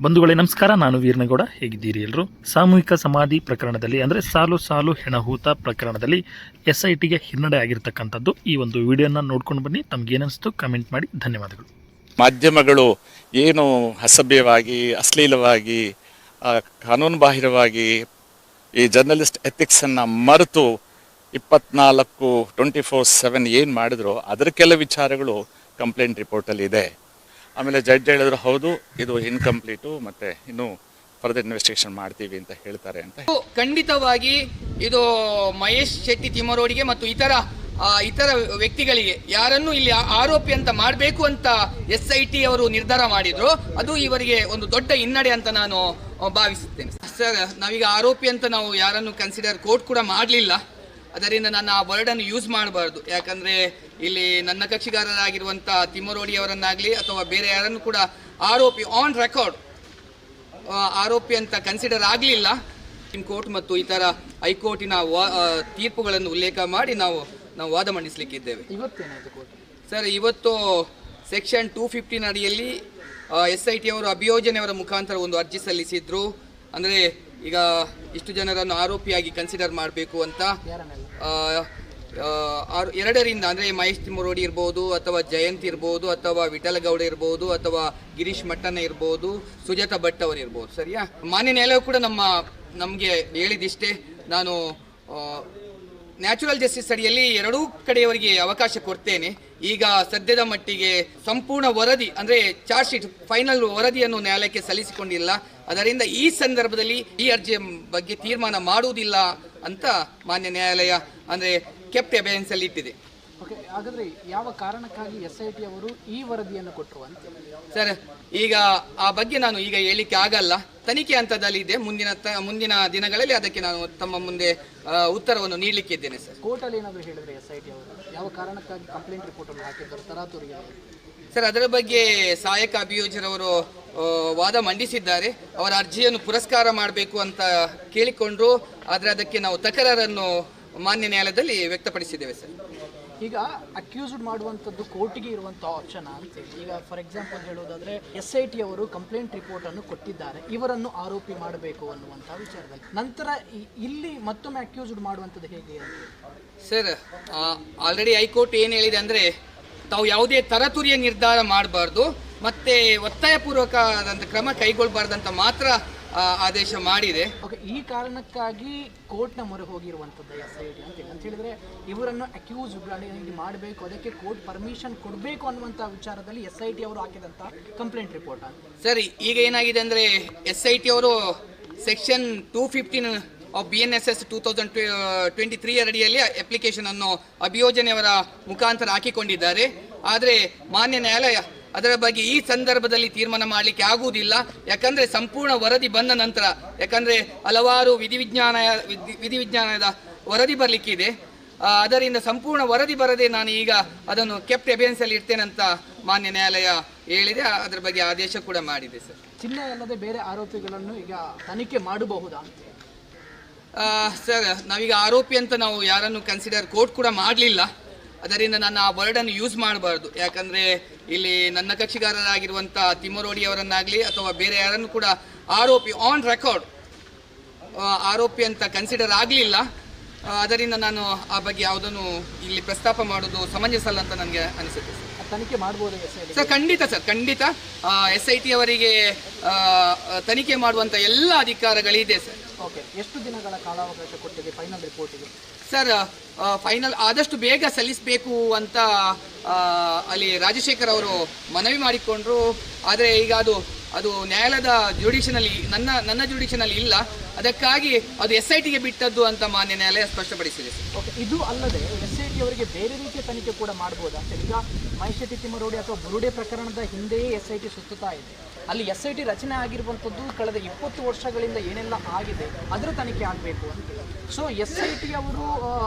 ಬಂಧುಗಳೇ ನಮಸ್ಕಾರ, ನಾನು ವೀರನಗೌಡ. ಹೇಗಿದ್ದೀರಿ ಎಲ್ಲರೂ? ಸಾಮೂಹಿಕ ಸಮಾಧಿ ಪ್ರಕರಣದಲ್ಲಿ ಅಂದರೆ ಸಾಲು ಸಾಲು ಹೆಣಹೂತ ಪ್ರಕರಣದಲ್ಲಿ SITಗೆ ಹಿನ್ನಡೆ ಆಗಿರ್ತಕ್ಕಂಥದ್ದು. ಈ ಒಂದು ವಿಡಿಯೋನ ನೋಡ್ಕೊಂಡು ಬನ್ನಿ. ತಮಗೇನಿಸ್ತು ಕಮೆಂಟ್ ಮಾಡಿ. ಧನ್ಯವಾದಗಳು. ಮಾಧ್ಯಮಗಳು ಏನು ಅಸಭ್ಯವಾಗಿ, ಅಶ್ಲೀಲವಾಗಿ, ಕಾನೂನು ಬಾಹಿರವಾಗಿ ಈ ಜರ್ನಲಿಸ್ಟ್ ಎಥಿಕ್ಸನ್ನು ಮರೆತು 24/24/7 ಏನು ಮಾಡಿದ್ರು ಅದರ ಕೆಲ ವಿಚಾರಗಳು ಕಂಪ್ಲೇಂಟ್ ರಿಪೋರ್ಟಲ್ಲಿ ಇದೆ. ಆಮೇಲೆ ಜಡ್ಜ್ ಹೇಳಿದ್ರು ಹೌದು ಇದು ಇನ್ಕಂಪ್ಲೀಟು, ಮತ್ತು ಇನ್ನೂ ಫರ್ದರ್ ಇನ್ವೆಸ್ಟಿಗೇಷನ್ ಮಾಡ್ತೀವಿ ಅಂತ ಹೇಳ್ತಾರೆ ಅಂತ. ಖಂಡಿತವಾಗಿ ಇದು ಮಹೇಶ್ ಶೆಟ್ಟಿ ತಿಮ್ಮರೋಡಿಗೆ ಮತ್ತು ಇತರ ವ್ಯಕ್ತಿಗಳಿಗೆ ಯಾರನ್ನು ಇಲ್ಲಿ ಆರೋಪಿ ಅಂತ ಮಾಡಬೇಕು ಅಂತ SIT ಅವರು ನಿರ್ಧಾರ ಮಾಡಿದ್ರು. ಅದು ಇವರಿಗೆ ಒಂದು ದೊಡ್ಡ ಹಿನ್ನಡೆ ಅಂತ ನಾನು ಭಾವಿಸುತ್ತೇನೆ. ಸರ್, ನಾವೀಗ ಆರೋಪಿ ಅಂತ ನಾವು ಯಾರನ್ನು ಕನ್ಸಿಡರ್ ಕೋರ್ಟ್ ಕೂಡ ಮಾಡಲಿಲ್ಲ. ಅದರಿಂದ ನಾನು ಆ ವರ್ಡನ್ನು ಯೂಸ್ ಮಾಡಬಾರ್ದು. ಯಾಕಂದರೆ ಇಲ್ಲಿ ನನ್ನ ಕಕ್ಷಿಗಾರರಾಗಿರುವಂಥ ತಿಮ್ಮರೋಡಿ ಅವರನ್ನಾಗಲಿ ಅಥವಾ ಬೇರೆ ಯಾರನ್ನು ಕೂಡ ಆರೋಪಿ ಆನ್ ರೆಕಾರ್ಡ್ ಆರೋಪಿ ಅಂತ ಕನ್ಸಿಡರ್ ಆಗಲಿಲ್ಲ. ಸುಪ್ರೀಂ ಕೋರ್ಟ್ ಮತ್ತು ಇತರ ಹೈಕೋರ್ಟಿನ ತೀರ್ಪುಗಳನ್ನು ಉಲ್ಲೇಖ ಮಾಡಿ ನಾವು ವಾದ ಮಂಡಿಸಲಿಕ್ಕಿದ್ದೇವೆ. ಸರ್, ಇವತ್ತು ಸೆಕ್ಷನ್ 215 ಅಡಿಯಲ್ಲಿ SIT ಅವರು ಅಭಿಯೋಜನೆಯವರ ಮುಖಾಂತರ ಒಂದು ಅರ್ಜಿ ಸಲ್ಲಿಸಿದ್ರು. ಅಂದರೆ ಈಗ ಇಷ್ಟು ಜನರನ್ನು ಆರೋಪಿಯಾಗಿ ಕನ್ಸಿಡರ್ ಮಾಡಬೇಕು ಅಂತ ಎರಡರಿಂದ, ಅಂದರೆ ಮಹೇಶ್ ತಿಮ್ಮರೋಡಿ ಇರ್ಬೋದು, ಅಥವಾ ಜಯಂತ್ ಇರ್ಬೋದು, ಅಥವಾ ವಿಠಲಗೌಡ ಇರ್ಬೋದು, ಅಥವಾ ಗಿರೀಶ್ ಮಟ್ಟಣ್ಣ ಇರ್ಬೋದು, ಸುಜಾತ ಭಟ್ ಅವರು ಇರ್ಬೋದು. ಸರಿಯಾ? ಮಾನ್ಯ ನ್ಯಾಯಾಲಯ ಕೂಡ ನಮಗೆ ಹೇಳಿದಿಷ್ಟೇ. ನಾನು ನ್ಯಾಚುರಲ್ ಜಸ್ಟಿಸ್ ಅಡಿಯಲ್ಲಿ ಎರಡೂ ಕಡೆಯವರಿಗೆ ಅವಕಾಶ ಕೊಡ್ತೇನೆ. ಈಗ ಸದ್ಯದ ಮಟ್ಟಿಗೆ ಸಂಪೂರ್ಣ ವರದಿ, ಅಂದರೆ ಚಾರ್ಜ್ ಶೀಟ್ ಫೈನಲ್ ವರದಿಯನ್ನು ನ್ಯಾಯಾಲಯಕ್ಕೆ ಸಲ್ಲಿಸಿಕೊಂಡಿಲ್ಲ. ಅದರಿಂದ ಈ ಸಂದರ್ಭದಲ್ಲಿ ಈ ಅರ್ಜಿಯ ಬಗ್ಗೆ ತೀರ್ಮಾನ ಮಾಡುವುದಿಲ್ಲ ಅಂತ ಮಾನ್ಯ ನ್ಯಾಯಾಲಯ ಅಂದರೆ ಕೆಪ್ಟ್ ಅಬೇಯನ್ಸ್ ಅಲ್ಲಿ ಇಟ್ಟಿದೆ. ಓಕೆ, ಹಾಗಾದ್ರೆ ಯಾವ ಕಾರಣಕ್ಕಾಗಿ SIT ಅವರು ಈ ವರದಿಯನ್ನು ಕೊಟ್ಟರು ಅಂತ? ಸರ್, ಈಗ ಆ ಬಗ್ಗೆ ನಾನು ಈಗ ಹೇಳಿಕ್ಕೆ ಆಗಲ್ಲ. ತನಿಖೆ ಹಂತದಲ್ಲಿ ಇದೆ. ಮುಂದಿನ ದಿನಗಳಲ್ಲಿ ಅದಕ್ಕೆ ನಾನು ತಮ್ಮ ಮುಂದೆ ಉತ್ತರವನ್ನು ನೀಡಲಿಕ್ಕಿದ್ದೇನೆ. ಸರ್, ಕೋರ್ಟಲ್ಲಿ ಏನಾದರೂ ಹೇಳಿದ್ರೆ SIT ಅವರು ಯಾವ ಕಾರಣಕ್ಕಾಗಿ ಕಂಪ್ಲೇಂಟ್ ರಿಪೋರ್ಟ್ ಅನ್ನು ಹಾಕಿದ್ದಾರೆ ತರಾತುರಿಗೆ? ಸರ್, ಅದರ ಬಗ್ಗೆ ಸಹಾಯಕ ಅಭಿಯೋಜಕರವರು ವಾದ ಮಂಡಿಸಿದ್ದಾರೆ. ಅವರ ಅರ್ಜಿಯನ್ನು ಪುರಸ್ಕಾರ ಮಾಡಬೇಕು ಅಂತ ಕೇಳಿಕೊಂಡ್ರು. ಆದರೆ ಅದಕ್ಕೆ ನಾವು ತಕರಾರನ್ನು ಮಾನ್ಯ ನ್ಯಾಯಾಲಯದಲ್ಲಿ ವ್ಯಕ್ತಪಡಿಸಿದ್ದೇವೆ. ಸರ್, ಈಗ ಅಕ್ಯೂಸ್ಡ್ ಮಾಡುವಂಥದ್ದು ಕೋರ್ಟಿಗೆ ಇರುವಂಥ ಆಪ್ಷನ್ ಅಂತೇಳಿ, ಈಗ ಫಾರ್ ಎಕ್ಸಾಂಪಲ್ ಹೇಳೋದಾದ್ರೆ SIT ಅವರು ಕಂಪ್ಲೇಂಟ್ ರಿಪೋರ್ಟ್ ಅನ್ನು ಕೊಟ್ಟಿದ್ದಾರೆ, ಇವರನ್ನು ಆರೋಪಿ ಮಾಡಬೇಕು ಅನ್ನುವಂಥ ವಿಚಾರದಲ್ಲಿ. ನಂತರ ಇಲ್ಲಿ ಮತ್ತೊಮ್ಮೆ ಅಕ್ಯೂಸ್ಡ್ ಮಾಡುವಂಥದ್ದು ಹೇಗೆ? ಸರ್, ಆಲ್ರೆಡಿ ಹೈಕೋರ್ಟ್ ಏನು ಹೇಳಿದೆ ಅಂದರೆ ತಾವು ಯಾವುದೇ ತರತುರಿಯ ನಿರ್ಧಾರ ಮಾಡಬಾರ್ದು, ಮತ್ತೆ ಒತ್ತಾಯಪೂರ್ವಕವಾದಂಥ ಕ್ರಮ ಕೈಗೊಳ್ಳಬಾರ್ದಂತ ಮಾತ್ರ ಆದೇಶ ಮಾಡಿದೆ. ಓಕೆ, ಈ ಕಾರಣಕ್ಕಾಗಿ ಕೋರ್ಟ್ನ ಮೊರೆ ಹೋಗಿರುವಂಥದ್ದು SIT ಅಂತ ಹೇಳಿದ್ರೆ ಇವರನ್ನು ಅಕ್ಯೂಸ್ ಮಾಡಬೇಕು, ಅದಕ್ಕೆ ಕೋರ್ಟ್ ಪರ್ಮಿಷನ್ ಕೊಡಬೇಕು ಅನ್ನುವಂಥ ವಿಚಾರದಲ್ಲಿ SIT ಅವರು ಹಾಕಿದಂಥ ಕಂಪ್ಲೇಂಟ್ ರಿಪೋರ್ಟ್. ಸರಿ, ಈಗ ಏನಾಗಿದೆ ಅಂದರೆ SIT ಅವರು ಸೆಕ್ಷನ್ 215 ಆಫ್ BNSS 2023 ಅಡಿಯಲ್ಲಿ ಅಪ್ಲಿಕೇಶನ್ ಅನ್ನು ಅಭಿಯೋಜನೆಯವರ ಮುಖಾಂತರ ಹಾಕಿಕೊಂಡಿದ್ದಾರೆ. ಆದರೆ ಮಾನ್ಯ ನ್ಯಾಯಾಲಯ ಅದರ ಬಗ್ಗೆ ಈ ಸಂದರ್ಭದಲ್ಲಿ ತೀರ್ಮಾನ ಮಾಡಲಿಕ್ಕೆ ಆಗುವುದಿಲ್ಲ. ಯಾಕಂದರೆ ಸಂಪೂರ್ಣ ವರದಿ ಬಂದ ನಂತರ, ಯಾಕಂದರೆ ಹಲವಾರು ವಿಧಿವಿಜ್ಞಾನದ ವರದಿ ಬರಲಿಕ್ಕಿದೆ. ಅದರಿಂದ ಸಂಪೂರ್ಣ ವರದಿ ಬರದೆ ನಾನು ಈಗ ಅದನ್ನು ಕೆಪ್ಟ್ ಅಬೇಯನ್ಸ್ ಅಲ್ಲಿ ಇರ್ತೇನೆ ಅಂತ ಮಾನ್ಯ ನ್ಯಾಯಾಲಯ ಹೇಳಿದೆ. ಅದರ ಬಗ್ಗೆ ಆದೇಶ ಕೂಡ ಮಾಡಿದೆ. ಸರ್, ಚಿಹ್ನೆ ಅಲ್ಲದೆ ಬೇರೆ ಆರೋಪಿಗಳನ್ನು ಈಗ ತನಿಖೆ ಮಾಡಬಹುದಾ? ಸರ್, ನಾವೀಗ ಆರೋಪಿ ಅಂತ ನಾವು ಯಾರನ್ನು ಕನ್ಸಿಡರ್ ಕೋರ್ಟ್ ಕೂಡ ಮಾಡಲಿಲ್ಲ. ಅದರಿಂದ ನಾನು ಆ ವರ್ಡನ್ನು ಯೂಸ್ ಮಾಡಬಾರ್ದು. ಯಾಕಂದರೆ ಇಲ್ಲಿ ನನ್ನ ಕಕ್ಷಿಗಾರರಾಗಿರುವಂಥ ತಿಮ್ಮರೋಡಿ ಅವರನ್ನಾಗಲಿ ಅಥವಾ ಬೇರೆ ಯಾರನ್ನು ಕೂಡ ಆರೋಪಿ ಆನ್ ರೆಕಾರ್ಡ್ ಆರೋಪಿ ಅಂತ ಕನ್ಸಿಡರ್ ಆಗಲಿಲ್ಲ. ಅದರಿಂದ ನಾನು ಆ ಬಗ್ಗೆ ಯಾವುದನ್ನು ಇಲ್ಲಿ ಪ್ರಸ್ತಾಪ ಮಾಡೋದು ಸಮಂಜಸ ಅಲ್ಲ ಅಂತ ನನಗೆ ಅನಿಸುತ್ತೆ. ತನಿಖೆ ಮಾಡ್ಬೋದು ಸರ್? ಖಂಡಿತ ಸರ್, ಖಂಡಿತ SIT ಅವರಿಗೆ ತನಿಖೆ ಮಾಡುವಂಥ ಎಲ್ಲ ಅಧಿಕಾರಗಳಿದೆ. ಸರ್, ಓಕೆ, ಎಷ್ಟು ದಿನಗಳ ಕಾಲಾವಕಾಶ ಕೊಟ್ಟಿದೆ ಫೈನಲ್ ರಿಪೋರ್ಟಿಗೆ? ಸರ್, ಫೈನಲ್ ಆದಷ್ಟು ಬೇಗ ಸಲ್ಲಿಸಬೇಕು ಅಂತ ಅಲ್ಲಿ ರಾಜಶೇಖರ್ ಅವರು ಮನವಿ ಮಾಡಿಕೊಂಡ್ರು. ಆದರೆ ಈಗ ಅದು ನ್ಯಾಯಾಲಯದ ಜುಡಿಷನಲ್ಲಿ ನನ್ನ ಜುಡಿಷನಲ್ಲಿ ಇಲ್ಲ. ಅದಕ್ಕಾಗಿ ಅದು SITಗೆ ಬಿಟ್ಟದ್ದು ಅಂತ ಮಾನ್ಯ ನ್ಯಾಯಾಲಯ ಸ್ಪಷ್ಟಪಡಿಸಿದೆ. ಓಕೆ, ಇದು ಅಲ್ಲದೆ SIT ಅವರಿಗೆ ಬೇರೆ ರೀತಿಯ ತನಿಖೆ ಕೂಡ ಮಾಡ್ಬೋದಾ ಅಂತ? ಈಗ ಮಹೇಶ್ ಶೆಟ್ಟಿ ತಿಮ್ಮರೋಡಿ ಅಥವಾ ಬುರುಡೆ ಪ್ರಕರಣದ ಹಿಂದೆಯೇ SIT ಸುತ್ತುತ್ತಾ ಇದೆ. ಅಲ್ಲಿ SIT ರಚನೆ ಆಗಿರುವಂಥದ್ದು ಕಳೆದ 20 ವರ್ಷಗಳಿಂದ ಏನೆಲ್ಲ ಆಗಿದೆ ಅದರ ತನಿಖೆ ಆಗಬೇಕು ಅಂತ. ಸೊ SIT ಅವರು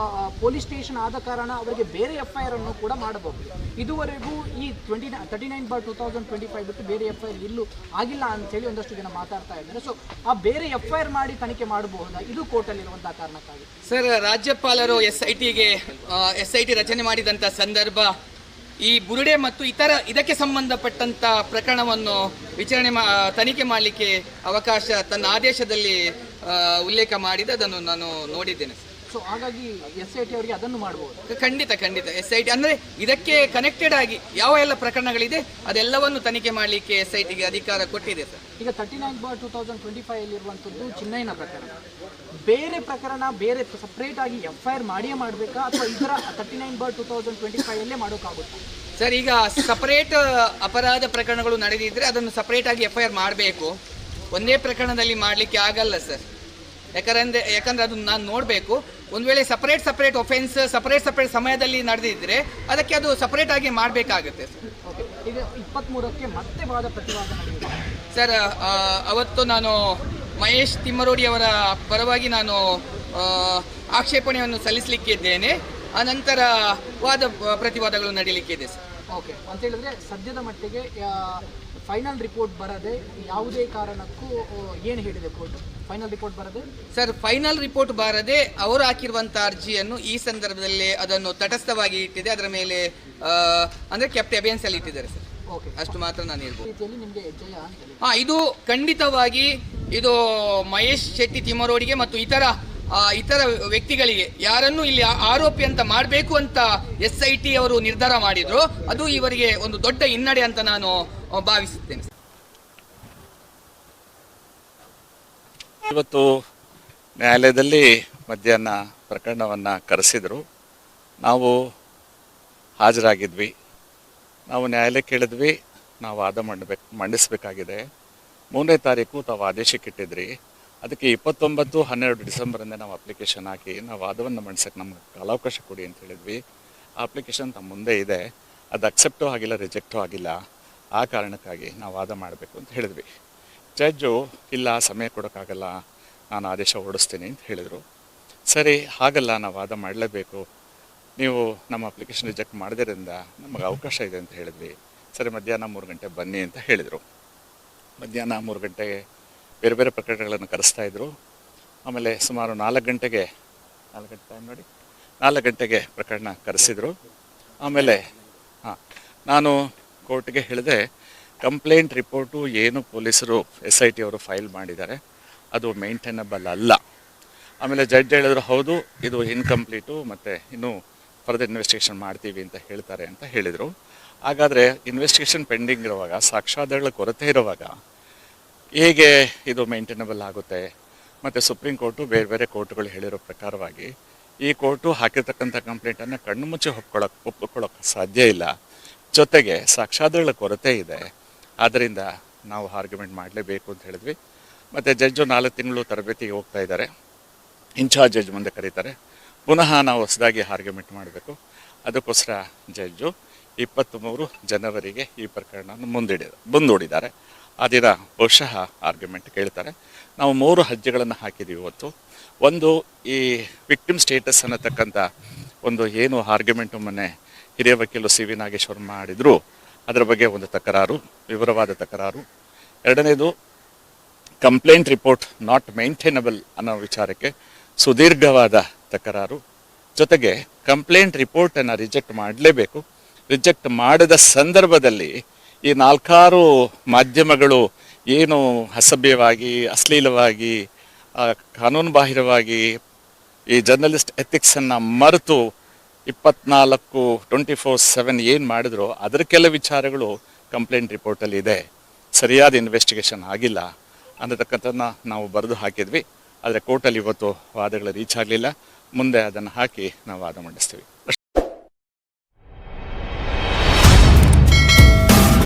ಪೊಲೀಸ್ ಸ್ಟೇಷನ್ ಆದ ಕಾರಣ ಅವರಿಗೆ ಬೇರೆ FIR ಅನ್ನು ಕೂಡ ಮಾಡಬಹುದು. ಇದುವರೆಗೂ ಈ 39/2025 ಬಿಟ್ಟು ಬೇರೆ FIR ಎಲ್ಲೂ ಆಗಿಲ್ಲ ಅಂತೇಳಿ ಒಂದಷ್ಟು ಜನ ಮಾತಾಡ್ತಾ ಇದ್ದಾರೆ. ಸೊ ಆ ಬೇರೆ FIR ಮಾಡಿ ತನಿಖೆ ಮಾಡಬಹುದಾ? ಇದು ಕೋರ್ಟಲ್ಲಿರುವಂತಹ ಕಾರಣಕ್ಕಾಗಿ. ಸರ್, ರಾಜ್ಯಪಾಲರು SIT ರಚನೆ ಮಾಡಿದಂಥ ಸಂದರ್ಭ ಈ ಬುರುಡೆ ಮತ್ತು ಇತರ ಇದಕ್ಕೆ ಸಂಬಂಧಪಟ್ಟಂತ ಪ್ರಕರಣವನ್ನು ತನಿಖೆ ಮಾಡಲಿಕ್ಕೆ ಅವಕಾಶ ತನ್ನ ಆದೇಶದಲ್ಲಿ ಉಲ್ಲೇಖ ಮಾಡಿದೆ. ಅದನ್ನು ನಾನು ನೋಡಿದ್ದೇನೆ ಸರ್. ಸೊ ಹಾಗಾಗಿ SIT ಅವರಿಗೆ ಅದನ್ನು ಮಾಡಬಹುದು. ಖಂಡಿತ SIT ಅಂದರೆ ಇದಕ್ಕೆ ಕನೆಕ್ಟೆಡ್ ಆಗಿ ಯಾವ ಎಲ್ಲ ಪ್ರಕರಣಗಳಿದೆ ಅದೆಲ್ಲವನ್ನು ತನಿಖೆ ಮಾಡಲಿಕ್ಕೆ SITಗೆ ಅಧಿಕಾರ ಕೊಟ್ಟಿದೆ ಸರ್. ಈಗ 39/2025 ಅಲ್ಲಿರುವಂಥದ್ದು ಚಿನ್ನಯ್ಯನ ಪ್ರಕರಣ, ಬೇರೆ ಪ್ರಕರಣ ಬೇರೆ ಸಪ್ರೇಟ್ ಆಗಿ FIR ಮಾಡಿಯೇ ಮಾಡಬೇಕಾ ಅಥವಾ ಇದರ 39/2025 ಅಲ್ಲೇ ಮಾಡೋಕ್ಕಾಗುತ್ತಾ ಸರ್? ಈಗ ಸಪರೇಟ್ ಅಪರಾಧ ಪ್ರಕರಣಗಳು ನಡೆದಿದ್ರೆ ಅದನ್ನು ಸಪರೇಟ್ ಆಗಿ FIR ಮಾಡಬೇಕು. ಒಂದೇ ಪ್ರಕರಣದಲ್ಲಿ ಮಾಡಲಿಕ್ಕೆ ಆಗಲ್ಲ ಸರ್. ಯಾಕಂದ್ರೆ ಅದು ನಾನು ನೋಡಬೇಕು. ಒಂದು ವೇಳೆ ಸಪರೇಟ್ ಒಫೆನ್ಸ್ ಸಪರೇಟ್ ಸಮಯದಲ್ಲಿ ನಡೆದಿದ್ರೆ ಅದಕ್ಕೆ ಅದು ಸಪರೇಟ್ ಆಗಿ ಮಾಡಬೇಕಾಗುತ್ತೆ ಸರ್. ಓಕೆ, ಈಗ 23ಕ್ಕೆ ಮತ್ತೆ ವಾದ ಪ್ರತಿವಾದ ನಡೆಯುತ್ತೆ ಸರ್. ಅವತ್ತು ನಾನು ಮಹೇಶ್ ತಿಮ್ಮರೋಡಿ ಅವರ ಪರವಾಗಿ ನಾನು ಆಕ್ಷೇಪಣೆಯನ್ನು ಸಲ್ಲಿಸಲಿಕ್ಕಿದ್ದೇನೆ. ಆನಂತರ ವಾದ ಪ್ರತಿವಾದಗಳು ನಡೀಲಿಕ್ಕಿದೆ ಸರ್. ಓಕೆ, ಅಂತ ಹೇಳಿದ್ರೆ ಸದ್ಯದ ಮಟ್ಟಿಗೆ ಫೈನಲ್ ರಿಪೋರ್ಟ್ ಬರದೆ ಯಾವುದೇ ಕಾರಣಕ್ಕೂ ಏನು ಹೇಳಿದೆ ಕೋರ್ಟ್? ಫೈನಲ್ ರಿಪೋರ್ಟ್ ಬರದೆ ಸರ್, ಫೈನಲ್ ರಿಪೋರ್ಟ್ ಬಾರದೆ ಅವರು ಹಾಕಿರುವಂಥ ಅರ್ಜಿಯನ್ನು ಈ ಸಂದರ್ಭದಲ್ಲಿ ಅದನ್ನು ತಟಸ್ಥವಾಗಿ ಇಟ್ಟಿದೆ. ಅದರ ಮೇಲೆ ಅಂದರೆ ಕೆಪ್ಟಿ ಅಬೇನ್ಸ್ ಅಲ್ಲಿ ಇಟ್ಟಿದ್ದಾರೆ ಸರ್. ಓಕೆ, ಅಷ್ಟು ಮಾತ್ರ ನಾನು ಹೇಳ್ಬೋದು. ರೀತಿಯಲ್ಲಿ ನಿಮಗೆ ಜಯ ಅಂತ ಹೇಳಿ. ಇದು ಖಂಡಿತವಾಗಿ ಇದು ಮಹೇಶ್ ಶೆಟ್ಟಿ ತಿಮ್ಮರೋಡಿಗೆ ಮತ್ತು ಇತರ ವ್ಯಕ್ತಿಗಳಿಗೆ ಯಾರನ್ನು ಇಲ್ಲಿ ಆರೋಪಿ ಅಂತ ಮಾಡಬೇಕು ಅಂತ SIT ಅವರು ನಿರ್ಧಾರ ಮಾಡಿದ್ರು. ಅದು ಇವರಿಗೆ ಒಂದು ದೊಡ್ಡ ಹಿನ್ನಡೆ ಅಂತ ನಾನು ಭಾವಿಸುತ್ತೇನೆ. ಇವತ್ತು ನ್ಯಾಯಾಲಯದಲ್ಲಿ ಮಧ್ಯಾಹ್ನ ಪ್ರಕರಣವನ್ನು ಕರೆಸಿದರು. ನಾವು ಹಾಜರಾಗಿದ್ವಿ. ನಾವು ನ್ಯಾಯಾಲಯಕ್ಕೆ ಹೇಳಿದ್ವಿ, ನಾವು ವಾದ ಮಂಡಿಸಬೇಕಾಗಿದೆ. 3ನೇ ತಾರೀಕು ತಾವು ಆದೇಶಕ್ಕೆ ಇಟ್ಟಿದ್ರಿ. ಅದಕ್ಕೆ 29/12 ಡಿಸೆಂಬರಿಂದ ನಾವು ಅಪ್ಲಿಕೇಶನ್ ಹಾಕಿ ನಾವು ವಾದವನ್ನು ಮಂಡಿಸೋಕ್ಕೆ ನಮ್ಗೆ ಕಾಲಾವಕಾಶ ಕೊಡಿ ಅಂತ ಹೇಳಿದ್ವಿ. ಆ ಅಪ್ಲಿಕೇಶನ್ ತಮ್ಮ ಮುಂದೆ ಇದೆ. ಅದು ಅಕ್ಸೆಪ್ಟೂ ಆಗಿಲ್ಲ, ರಿಜೆಕ್ಟೂ ಆಗಿಲ್ಲ. ಆ ಕಾರಣಕ್ಕಾಗಿ ನಾವು ವಾದ ಮಾಡಬೇಕು ಅಂತ ಹೇಳಿದ್ವಿ. ಜಡ್ಜು ಇಲ್ಲ, ಸಮಯ ಕೊಡೋಕ್ಕಾಗಲ್ಲ, ನಾನು ಆದೇಶ ಹೊರಡಿಸ್ತೀನಿ ಅಂತ ಹೇಳಿದರು. ಸರಿ, ಹಾಗಲ್ಲ, ನಾವು ವಾದ ಮಾಡಲೇಬೇಕು, ನೀವು ನಮ್ಮ ಅಪ್ಲಿಕೇಶನ್ ರಿಜೆಕ್ಟ್ ಮಾಡಿದ್ರಿಂದ ನಮಗೆ ಅವಕಾಶ ಇದೆ ಅಂತ ಹೇಳಿದ್ವಿ. ಸರಿ, ಮಧ್ಯಾಹ್ನ 3 ಗಂಟೆ ಬನ್ನಿ ಅಂತ ಹೇಳಿದರು. ಮಧ್ಯಾಹ್ನ 3 ಗಂಟೆಗೆ ಬೇರೆ ಬೇರೆ ಪ್ರಕರಣಗಳನ್ನು ಕರೆಸ್ತಾ ಇದ್ದರು. ಆಮೇಲೆ ಸುಮಾರು 4 ಗಂಟೆಗೆ ಪ್ರಕರಣ ಕರೆಸಿದರು. ಆಮೇಲೆ ನಾನು ಕೋರ್ಟ್ಗೆ ಹೇಳಿದೆ, ಕಂಪ್ಲೇಂಟ್ ರಿಪೋರ್ಟು ಏನು ಪೊಲೀಸರು SIT ಅವರು ಫೈಲ್ ಮಾಡಿದ್ದಾರೆ ಅದು ಮೇಂಟೈನಬಲ್ ಅಲ್ಲ. ಆಮೇಲೆ ಜಡ್ಜ್ ಹೇಳಿದ್ರು, ಹೌದು ಇದು ಇನ್ಕಂಪ್ಲೀಟು ಮತ್ತು ಇನ್ನೂ ಫರ್ದರ್ ಇನ್ವೆಸ್ಟಿಗೇಷನ್ ಮಾಡ್ತೀವಿ ಅಂತ ಹೇಳ್ತಾರೆ ಅಂತ ಹೇಳಿದರು. ಹಾಗಾದರೆ ಇನ್ವೆಸ್ಟಿಗೇಷನ್ ಪೆಂಡಿಂಗ್ ಇರುವಾಗ, ಸಾಕ್ಷ್ಯಾಧಾರಗಳ ಕೊರತೆ ಇರುವಾಗ ಹೇಗೆ ಇದು ಮೇಂಟೈನಬಲ್ ಆಗುತ್ತೆ? ಮತ್ತು ಸುಪ್ರೀಂ ಕೋರ್ಟು ಬೇರೆ ಬೇರೆ ಕೋರ್ಟುಗಳು ಹೇಳಿರೋ ಪ್ರಕಾರವಾಗಿ ಈ ಕೋರ್ಟು ಹಾಕಿರ್ತಕ್ಕಂಥ ಕಂಪ್ಲೇಂಟನ್ನು ಕಣ್ಣು ಮುಚ್ಚಿ ಒಪ್ಕೊಳ್ಳೋಕೆ ಸಾಧ್ಯ ಇಲ್ಲ. ಜೊತೆಗೆ ಸಾಕ್ಷ್ಯಾಧಾರಗಳ ಕೊರತೆ ಇದೆ. ಆದ್ದರಿಂದ ನಾವು ಆರ್ಗ್ಯುಮೆಂಟ್ ಮಾಡಲೇಬೇಕು ಅಂತ ಹೇಳಿದ್ವಿ. ಮತ್ತು ಜಡ್ಜು 4 ತಿಂಗಳು ತರಬೇತಿಗೆ ಹೋಗ್ತಾ ಇದ್ದಾರೆ. ಇನ್ಚಾರ್ಜ್ ಜಡ್ಜ್ ಮುಂದೆ ಕರೀತಾರೆ. ಪುನಃ ನಾವು ಹೊಸದಾಗಿ ಆರ್ಗ್ಯುಮೆಂಟ್ ಮಾಡಬೇಕು. ಅದಕ್ಕೋಸ್ಕರ ಜಡ್ಜು 23 ಜನವರಿಗೆ ಈ ಪ್ರಕರಣ ಮುಂದೂಡಿದ್ದಾರೆ. ಆ ದಿನ ಬಹುಶಃ ಆರ್ಗ್ಯುಮೆಂಟ್ ಕೇಳ್ತಾರೆ. ನಾವು 3 ಅರ್ಜಿಗಳನ್ನು ಹಾಕಿದ್ದೀವಿ ಇವತ್ತು. ಒಂದು, ಈ ವಿಕ್ಟಿಮ್ ಸ್ಟೇಟಸ್ ಅನ್ನತಕ್ಕಂಥ ಒಂದು ಏನು ಆರ್ಗ್ಯುಮೆಂಟು ಮೊನ್ನೆ ಹಿರಿಯ ವಕೀಲರು CV ನಾಗೇಶ್ವರ್ ಮಾಡಿದ್ರು, ಅದರ ಬಗ್ಗೆ ಒಂದು ತಕರಾರು, ವಿವರವಾದ ತಕರಾರು. ಎರಡನೇದು, ಕಂಪ್ಲೇಂಟ್ ರಿಪೋರ್ಟ್ ನಾಟ್ ಮೇಂಟೈನಬಲ್ ಅನ್ನೋ ವಿಚಾರಕ್ಕೆ ಸುದೀರ್ಘವಾದ ತಕರಾರು. ಜೊತೆಗೆ ಕಂಪ್ಲೇಂಟ್ ರಿಪೋರ್ಟನ್ನು ರಿಜೆಕ್ಟ್ ಮಾಡಲೇಬೇಕು. ರಿಜೆಕ್ಟ್ ಮಾಡಿದ ಸಂದರ್ಭದಲ್ಲಿ ಈ 4 ಮಾಧ್ಯಮಗಳು ಏನು ಅಸಭ್ಯವಾಗಿ, ಅಶ್ಲೀಲವಾಗಿ, ಕಾನೂನು ಬಾಹಿರವಾಗಿ ಈ ಜರ್ನಲಿಸ್ಟ್ ಎಥಿಕ್ಸನ್ನು ಮರೆತು 24/7 ಏನು ಮಾಡಿದ್ರು ಅದರ ಕೆಲ ವಿಚಾರಗಳು ಕಂಪ್ಲೇಂಟ್ ರಿಪೋರ್ಟಲ್ಲಿ ಇದೆ. ಸರಿಯಾದ ಇನ್ವೆಸ್ಟಿಗೇಷನ್ ಆಗಿಲ್ಲ ಅನ್ನತಕ್ಕಂಥದ್ದನ್ನ ನಾವು ಬರೆದು ಹಾಕಿದ್ವಿ. ಆದರೆ ಕೋರ್ಟಲ್ಲಿ ಇವತ್ತು ವಾದಗಳು ರೀಚ್ ಆಗಲಿಲ್ಲ. ಮುಂದೆ ಅದನ್ನು ಹಾಕಿ ನಾವು ವಾದ ಮಂಡಿಸ್ತೀವಿ.